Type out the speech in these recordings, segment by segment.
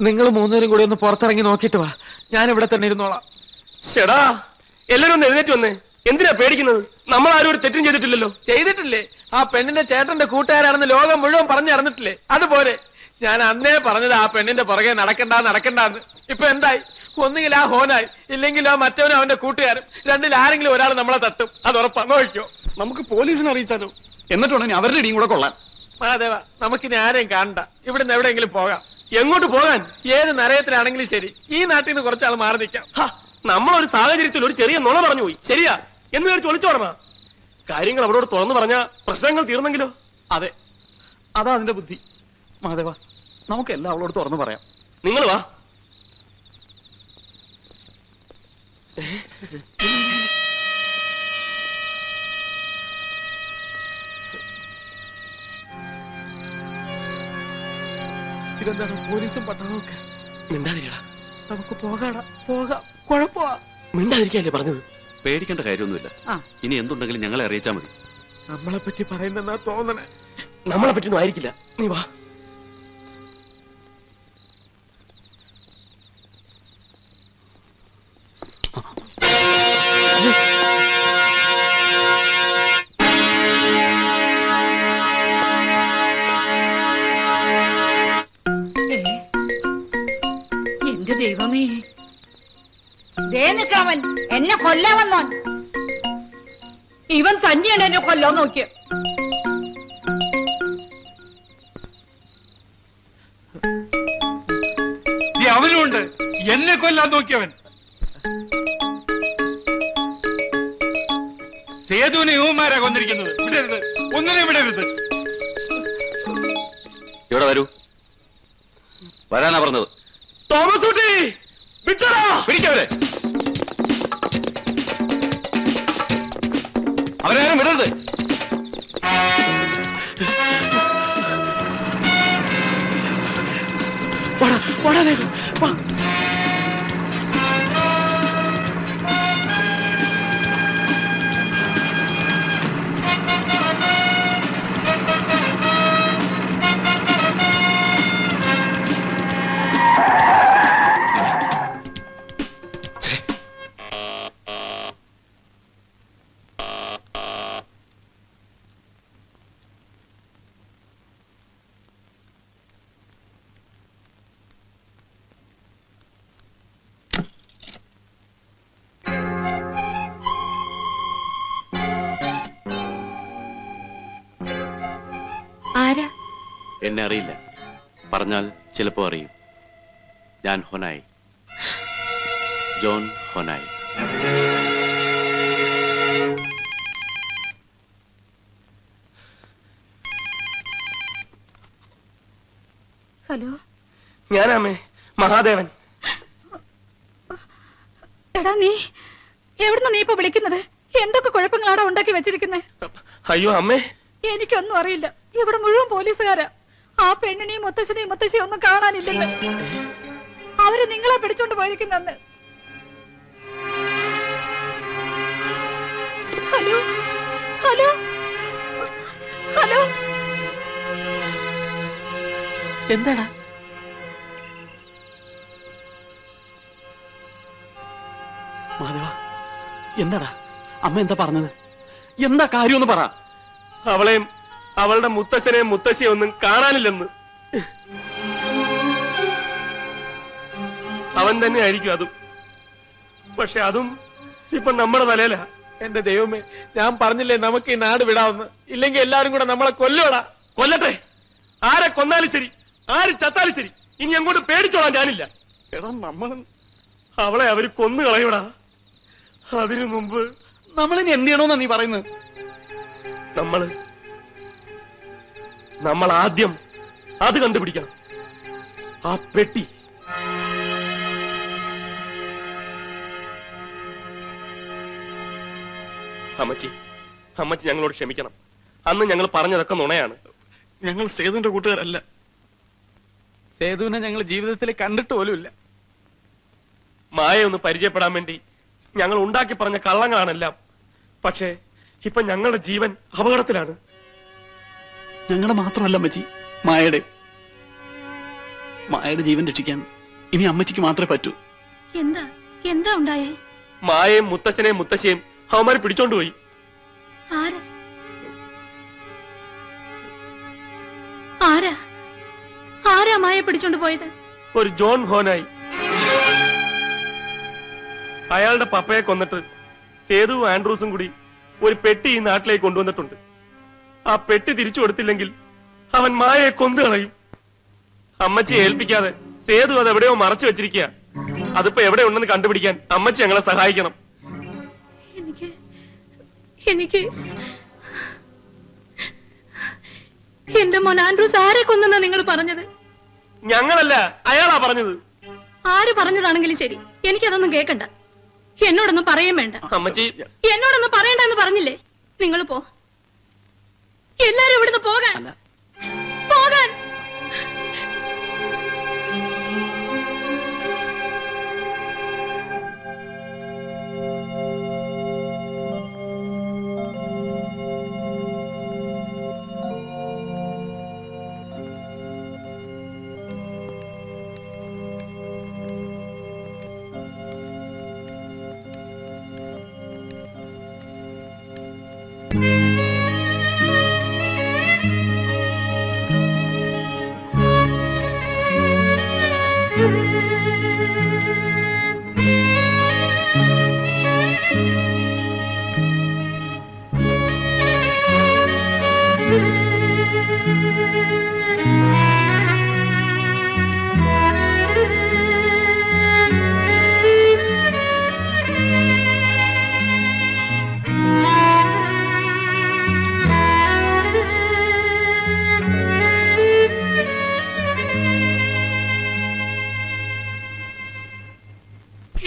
നിങ്ങൾ മൂന്നുപേരും കൂടി ഒന്ന് പുറത്തിറങ്ങി നോക്കിട്ട് വാ, ഞാൻ ഇവിടെ തന്നെ ഇരുന്നോളാം. ചേടാ, എല്ലാരും ഒന്ന് എഴുന്നേറ്റ് വന്നേ. എന്തിനാ പേടിക്കുന്നത്? നമ്മൾ ആരും ഒരു തെറ്റും ചെയ്തിട്ടില്ലല്ലോ. ചെയ്തിട്ടില്ലേ? ആ പെണ്ണിന്റെ ചേട്ടന്റെ കൂട്ടുകാരാണെന്ന് ലോകം മുഴുവൻ പറഞ്ഞു നടന്നിട്ടില്ലേ? അതുപോലെ ഞാൻ അന്നേ പറഞ്ഞത് ആ പെണ്ണിന്റെ പുറകെ നടക്കണ്ടാന്ന്. ഇപ്പൊ എന്തായി? ഒന്നുകിൽ ആ ഹോനായി, ഇല്ലെങ്കിൽ ആ മറ്റവനും അവന്റെ കൂട്ടുകാരും. രണ്ടിൽ ആരെങ്കിലും ഒരാൾ നമ്മളെ തട്ടും, അത് ഉറപ്പാണ്. നോക്കിയോ, നമുക്ക് പോലീസിനെ അറിയിച്ചാലോ? എന്നിട്ടുണ്ടെങ്കിൽ അവരുടെ ഇടിയും കൂടെ കൊള്ളാൻ. മഹാദേവ, നമുക്കിനി ആരെയും കാണണ്ട. ഇവിടുന്ന് എവിടെയെങ്കിലും പോകാം. എങ്ങോട്ട് പോകാൻ? ഏത് നരയത്തിലാണെങ്കിലും ശരി, ഈ നാട്ടിൽ നിന്ന് കുറച്ചാൾ മാറി നിൽക്കാം. നമ്മളൊരു സാഹചര്യത്തിൽ ഒരു ചെറിയ നുണ പറഞ്ഞു പോയി. ശരിയാ എന്ന് വിചാരിച്ച് ഒളിച്ചോടണ. കാര്യങ്ങൾ അവരോട് തുറന്നു പറഞ്ഞാ പ്രശ്നങ്ങൾ തീർന്നെങ്കിലോ? അതെ, അതാ അതിന്റെ ബുദ്ധി. മഹാദേവ, നമുക്ക് എല്ലാം അവളോട് തുറന്നു പറയാം. നിങ്ങൾ വാ. ഇതെന്താണ് പോലീസും പട്ടാളവും ഒക്കെ? മിണ്ടാതിരിക്കടാ. നമുക്ക് പോകാടാ, പോകാം. കുഴപ്പമാ. മിണ്ടാതിരിക്കല്ലേ പറഞ്ഞത്? പേടിക്കേണ്ട കാര്യമൊന്നുമില്ല. ഇനി എന്തുണ്ടെങ്കിലും ഞങ്ങളെ അറിയിച്ചാൽ മതി. നമ്മളെ പറ്റി പറയുന്നെന്നാ തോന്നണേ. നമ്മളെ പറ്റിയൊന്നും ആയിരിക്കില്ല. നീ വാ. എന്റെ ദൈവമേ, ദേ നിൽക്കവൻ എന്നെ കൊല്ലാൻ വന്നോൻ. ഇവൻ തന്നെയാണ് എന്നെ കൊല്ലാൻ നോക്കിയത്. അവനുണ്ട് എന്നെ കൊല്ലാൻ നോക്കിയവൻ. സേതുവിനെ യുവമാരാ കൊന്നിരിക്കുന്നത്. വിടരുത്, ഒന്നിനെ വിടരുത്. ഇവിടെ വരൂ. വരാനാ പറഞ്ഞത്. തോമസ് കുട്ടി, വിട്ടടാ. പിടിക്കവരെ. അവരാരും വിടരുത്. ആരാ? എന്നെ അറിയില്ല. പറഞ്ഞാൽ ചിലപ്പോ അറിയും. ഞാൻ ഹൊനായി, ജോൺ ഹൊനായി. ഹലോ, ഞാനാമേ, മഹാദേവൻ. എടാ, നീ എവിടുന്ന നീ ഇപ്പൊ വിളിക്കുന്നത്? എന്തൊക്കെ കുഴപ്പങ്ങളാടാ ഉണ്ടാക്കി വെച്ചിരിക്കുന്നേ? അയ്യോ അമ്മേ, എനിക്കൊന്നും അറിയില്ല. ഇവിടെ മുഴുവൻ പോലീസുകാരാ. ആ പെണ്ണിനെയും മുത്തശ്ശനെയും മുത്തശ്ശിയും ഒന്നും കാണാനില്ലെന്ന്. അവര് നിങ്ങളെ പിടിച്ചോണ്ട് പോയിരിക്കുന്നെന്ന്. ഹലോ ഹലോ ഹലോ, എന്താടാ? മാധവ, എന്താടാ? അമ്മ എന്താ പറഞ്ഞത്? എന്താ കാര്യമെന്ന് പറ. അവളെയും അവളുടെ മുത്തശ്ശനെയും മുത്തശ്ശിയെ ഒന്നും കാണാനില്ലെന്ന്. അവൻ തന്നെ ആയിരിക്കും അതും. പക്ഷെ അതും ഇപ്പൊ നമ്മുടെ തലയിലാ. എന്റെ ദൈവമേ, ഞാൻ പറഞ്ഞില്ലേ നമുക്ക് ഈ നാട് വിടാവുന്ന. ഇല്ലെങ്കിൽ എല്ലാരും കൂടെ നമ്മളെ കൊല്ലോടാ. കൊല്ലട്ടെ. ആരെ കൊന്നാലും ശരി, ആര് ചത്താലും ശരി, ഇനി അങ്ങോട്ട് പേടിച്ചോളാൻ ഞാനില്ല. എടാ, അവളെ അവര് കൊന്നു കളയൂടാ. അതിനു മുമ്പ് നമ്മളിനി എന്ത് ചെയ്യണമെന്നാ നീ പറയുന്നത്? നമ്മൾ ആദ്യം അത് കണ്ടുപിടിക്കണം. ആ പെട്ടി. അമ്മച്ചി ഞങ്ങളോട് ക്ഷമിക്കണം. അന്ന് ഞങ്ങൾ പറഞ്ഞതൊക്കെ നുണയാണ്. ഞങ്ങൾ സേതുവിന്റെ കൂട്ടുകാരല്ല. സേതുവിനെ ഞങ്ങൾ ജീവിതത്തിൽ കണ്ടിട്ട് പോലുമില്ല. മായ ഒന്ന് പരിചയപ്പെടാൻ വേണ്ടി ഞങ്ങൾ ഉണ്ടാക്കി പറഞ്ഞ കള്ളങ്ങളാണെല്ലാം. പക്ഷേ ഇപ്പൊ ഞങ്ങളുടെ ജീവൻ അപകടത്തിലാണ്. ഞങ്ങളുടെ മാത്രമല്ല മച്ചി, മായയുടെ. മായയുടെ ജീവൻ രക്ഷിക്കാൻ ഇനി അമ്മച്ചിക്ക് മാത്രമേ പറ്റൂ. എന്താ എന്താ ഉണ്ടായേ? മായയും മുത്തശ്ശനെയും മുത്തശ്ശിയും അവന്മാരെ പിടിച്ചോണ്ട് പോയി. ആരാ ആരാ ആരാ മായ പിടിച്ചോണ്ട് പോയത്? ഒരു ജോൺ ഹോനായി. അയാളുടെ പപ്പയെ കൊന്നിട്ട് സേതുവും ആൻഡ്രൂസും കൂടി ഒരു പെട്ടി ഈ നാട്ടിലേക്ക് കൊണ്ടുവന്നിട്ടുണ്ട്. ആ പെട്ടി തിരിച്ചു കൊടുത്തില്ലെങ്കിൽ അവൻ മായയെ കൊന്നു കളയും. അമ്മച്ചിയെ ഏൽപ്പിക്കാതെ സേതു അത് എവിടെയോ മറച്ചു വെച്ചിരിക്കുക. അതിപ്പോ എവിടെ ഉണ്ടെന്ന് കണ്ടുപിടിക്കാൻ അമ്മച്ചി ഞങ്ങളെ സഹായിക്കണം. എനിക്ക് എനിക്ക് എന്റെ മോൻ ആൻഡ്രൂസ് ആരെ കൊന്നെന്നാ നിങ്ങൾ പറഞ്ഞത്? ഞങ്ങളല്ല, അയാളാ പറഞ്ഞത്. ആര് പറഞ്ഞതാണെങ്കിലും ശരി, എനിക്കതൊന്നും കേൾക്കണ്ട. എന്നോടൊന്നും പറയും വേണ്ട. അമ്മച്ചി എന്നോടൊന്നും പറയണ്ടെന്ന് പറഞ്ഞില്ലേ? നിങ്ങൾ പോ, എല്ലാരും ഇവിടുന്ന് പോകാൻ പോകാൻ.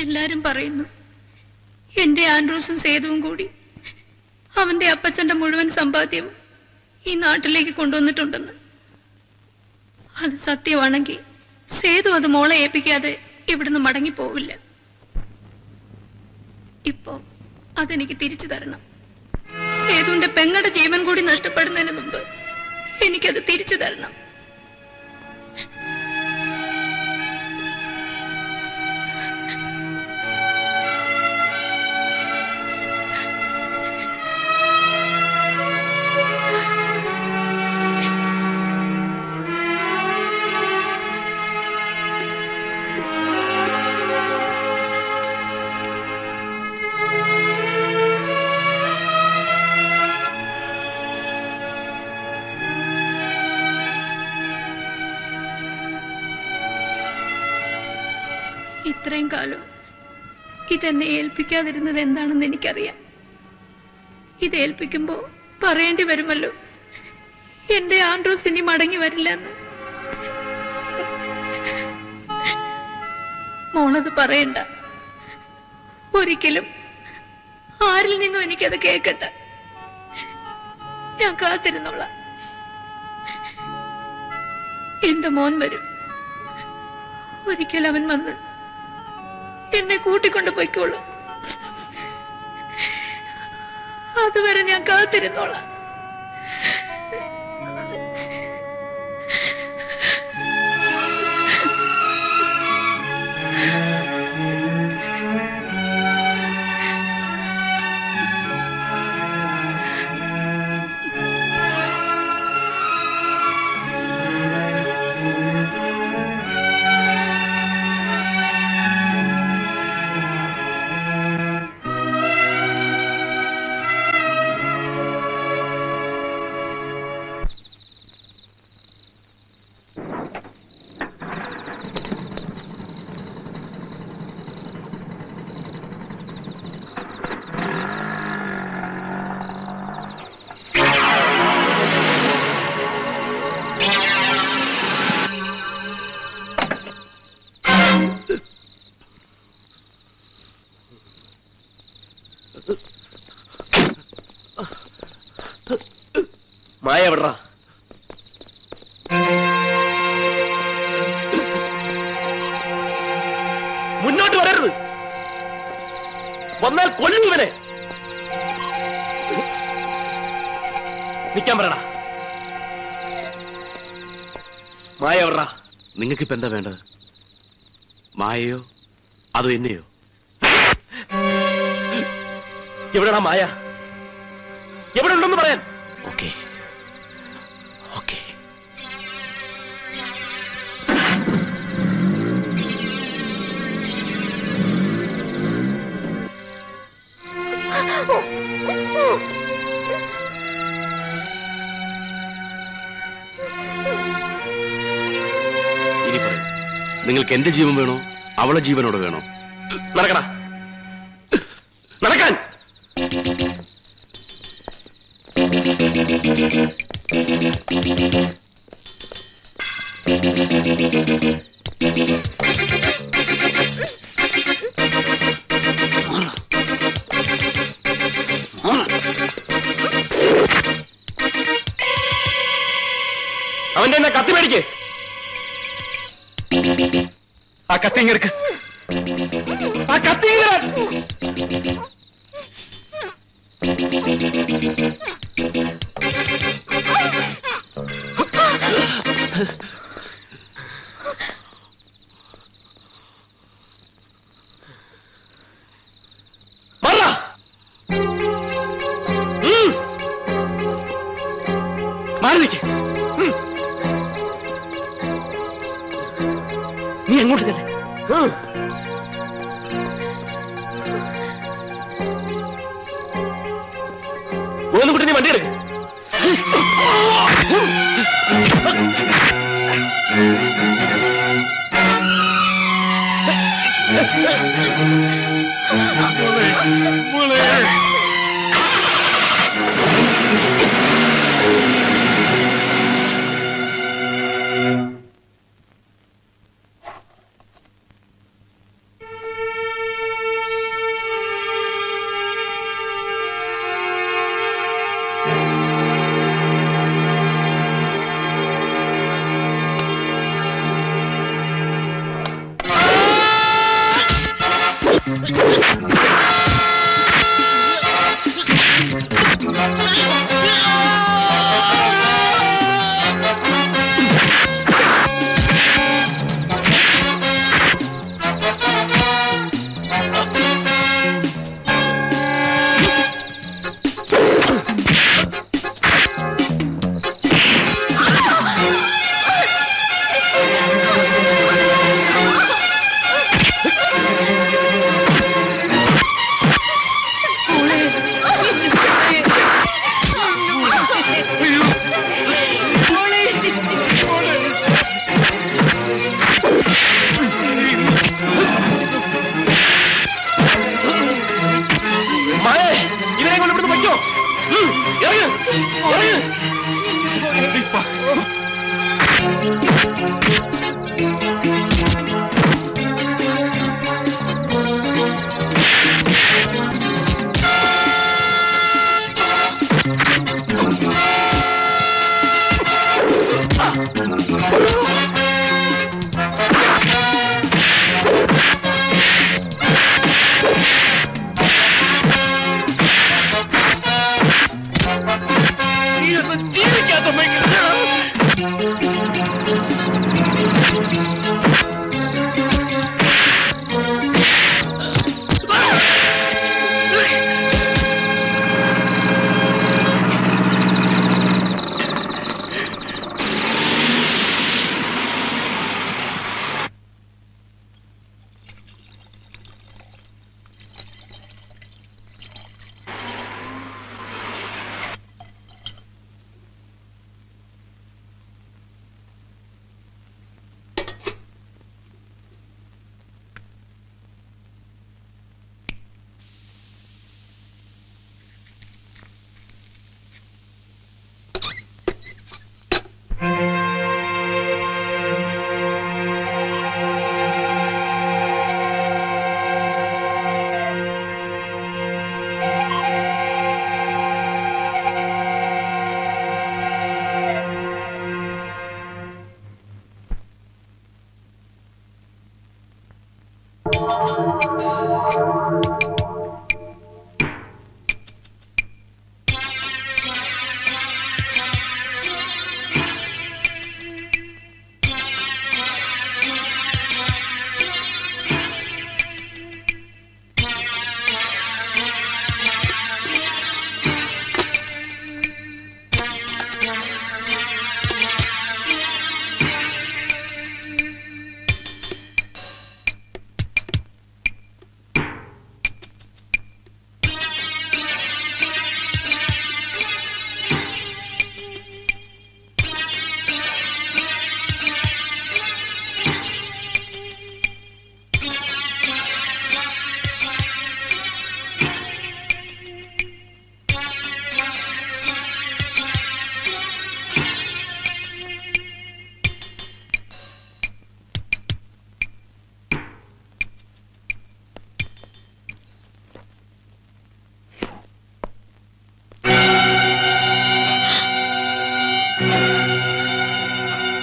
എല്ലാരും പറയുന്നു എന്റെ ആൻഡ്രൂസും സേതുവും കൂടി അവന്റെ അപ്പച്ചന്റെ മുഴുവൻ സമ്പാദ്യവും ഈ നാട്ടിലേക്ക് കൊണ്ടുവന്നിട്ടുണ്ടെന്ന്. അത് സത്യമാണെങ്കിൽ സേതു അത് മോളെ ഏൽപ്പിക്കാതെ ഇവിടുന്ന് മടങ്ങിപ്പോവില്ല. ഇപ്പോ അതെനിക്ക് തിരിച്ചു തരണം. സേതുവിന്റെ പെങ്ങളുടെ ജീവൻ കൂടി നഷ്ടപ്പെടുന്നതിന് മുമ്പ് എനിക്കത് തിരിച്ചു തരണം. ഇത്രയും കാലം ഇതെന്നെ ഏൽപ്പിക്കാതിരുന്നത് എന്താണെന്ന് എനിക്കറിയാം. ഇത് ഏൽപ്പിക്കുമ്പോ പറയേണ്ടി വരുമല്ലോ എന്റെ ആൻഡ്രൂസ് ഇനി മടങ്ങി വരില്ലെന്ന്. മോളത് പറയണ്ട, ഒരിക്കലും ആരിൽ നിന്നും എനിക്കത് കേൾക്കണ്ട. ഞാൻ കാത്തിരുന്നോളാം. എന്റെ മോൻ വരും. ഒരിക്കൽ അവൻ വന്ന് എന്നെ കൂട്ടിക്കൊണ്ട് പോയിക്കോളൂ. അതുവരെ ഞാൻ കാത്തിരുന്നോളാം. മായ എവിടാ? മുന്നോട്ട് വരരുത്. വന്നാൽ കൊല്ലും ഇവനെ. നിൽക്കാൻ പറയടാ. മായ എവിടാ? നിങ്ങൾക്കിപ്പോ എന്താ വേണ്ടത്? മായയോ അതോ എന്നെയോ? എവിടെയാ മായ? എവിടെ ഉണ്ടെന്ന് പറയാൻ. Okay okay. ഇനി പറയൂ, നിങ്ങൾക്ക് എന്റെ ജീവൻ വേണോ അവളെ ജീവനോട് വേണോ? നടക്കടാ, നടക്കാൻ. അവന്റെ എന്നാ കത്തി മേടിക്ക്. ആ കത്തി ഇങ്ങെടുക്ക്. ആ കത്തി മാറി നിൽക്ക്. നീ എങ്ങോട്ട് ചെല്ലേ? ഒന്നും കൂട്ടി നീ വണ്ടി എടുക്ക.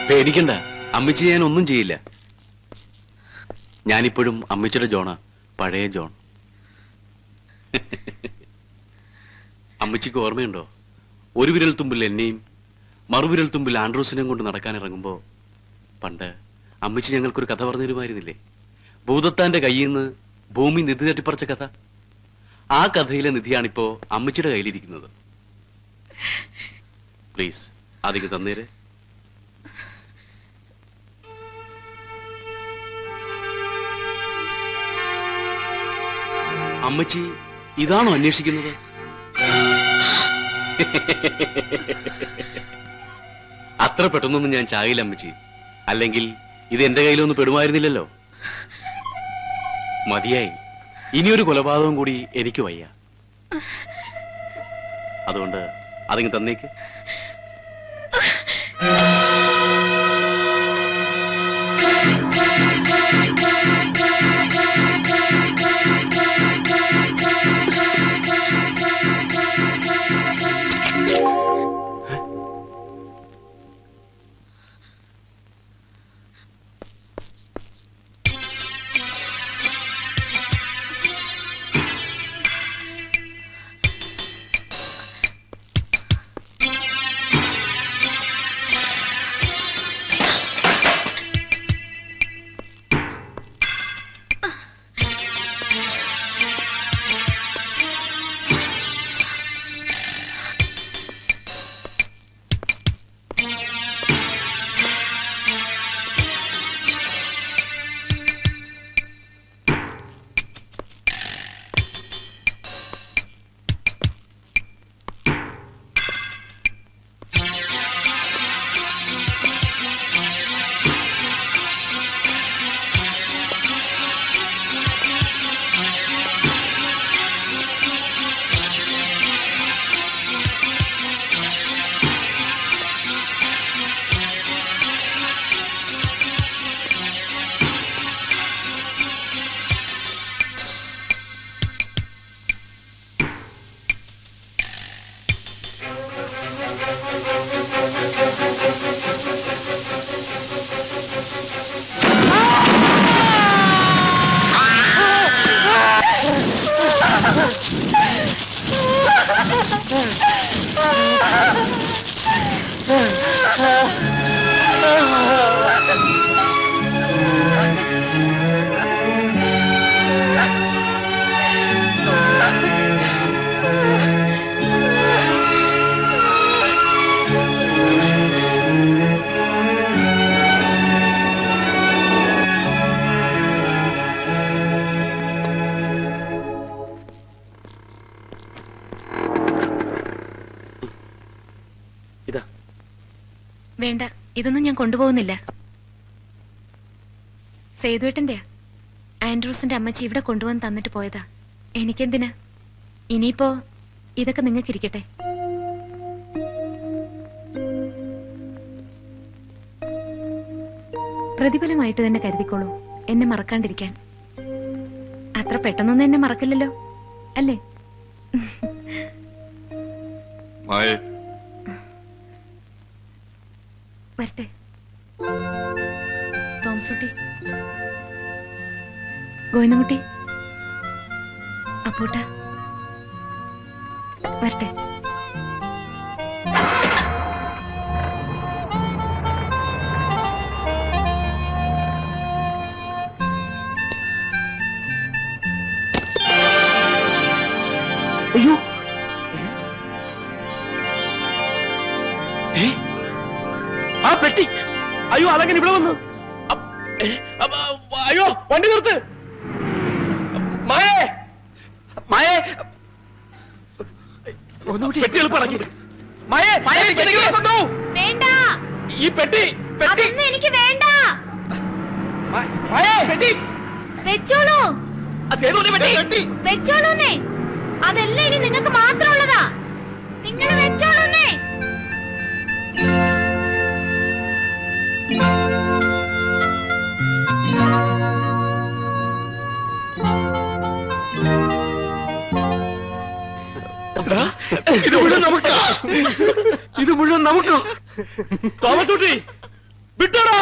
പേടിക്കണ്ട, അമ്മച്ചി ഞാൻ ഒന്നും ചെയ്യില്ല. ഞാനിപ്പോഴും അമ്മച്ചിയുടെ ജോണാ, പഴയ ജോൺ. അമ്മച്ചിക്ക് ഓർമ്മയുണ്ടോ, ഒരു വിരൽ തുമ്പിൽ എന്നെയും മറുവിരൽ തുമ്പിൽ ആൻഡ്രൂസിനെയും കൊണ്ട് നടക്കാനിറങ്ങുമ്പോ പണ്ട് അമ്മച്ചി ഞങ്ങൾക്കൊരു കഥ പറഞ്ഞു തരുമായിരുന്നില്ലേ? ഭൂതത്താന്റെ കയ്യിൽ നിന്ന് ഭൂമി നിധി തട്ടിപ്പറിച്ച കഥ. ആ കഥയിലെ നിധിയാണിപ്പോ അമ്മച്ചിയുടെ കയ്യിലിരിക്കുന്നത്. പ്ലീസ് അതിക്ക് തന്നേര്. അമ്മച്ചി ഇതാണോ അന്വേഷിക്കുന്നത്? അത്ര പെട്ടെന്നൊന്നും ഞാൻ ചാകില്ല അമ്മച്ചി. അല്ലെങ്കിൽ ഇത് എന്റെ കയ്യിലൊന്നും പെടുമായിരുന്നില്ലല്ലോ. മതിയായി, ഇനിയൊരു കൊലപാതകം കൂടി എനിക്ക് വയ്യ. അതുകൊണ്ട് അതിങ്ങ് തന്നേക്ക്. വേണ്ട, ഇതൊന്നും ഞാൻ കൊണ്ടുപോകുന്നില്ല. സേതുവേട്ടന്റെയാ. ആൻഡ്രൂസിന്റെ അമ്മച്ചി ഇവിടെ കൊണ്ടുവന്ന് തന്നിട്ട് പോയതാ. എനിക്കെന്തിനാ? ഇനിയിപ്പോ ഇതൊക്കെ നിങ്ങൾക്കിരിക്കട്ടെ. പ്രതിഫലമായിട്ട് തന്നെ കരുതിക്കോളൂ, എന്നെ മറക്കാണ്ടിരിക്കാൻ. അത്ര പെട്ടെന്നൊന്നും എന്നെ മറക്കില്ലല്ലോ, അല്ലേ? വരട്ടെ തോമസുട്ടി, ഗോവിന്ദൻകുട്ടി, അപ്പൂട്ട, വരട്ടെ. അയ്യോ, ആ പെട്ടി! അയ്യോ, അതങ്ങനെ ഇവിടെ വന്നു. അയ്യോ, വണ്ടി നിർത്ത്. മായേ, മായേ, പെട്ടി എളുപ്പമാക്കി. മായേ, വേണ്ട, ഈ പെട്ടി എനിക്ക് വേണ്ട. മായേ, പെട്ടി വെച്ചോളൂ, വെച്ചോളൂന്നേ. അതെല്ലാം ഇനി നിങ്ങൾക്ക് മാത്രമുള്ളതാ. നിങ്ങൾ വെച്ചോളൂന്നേ. ഇത് മുഴുവൻ നമുക്കോ? തോമസ് കുട്ടി, വിട്ടോടാ.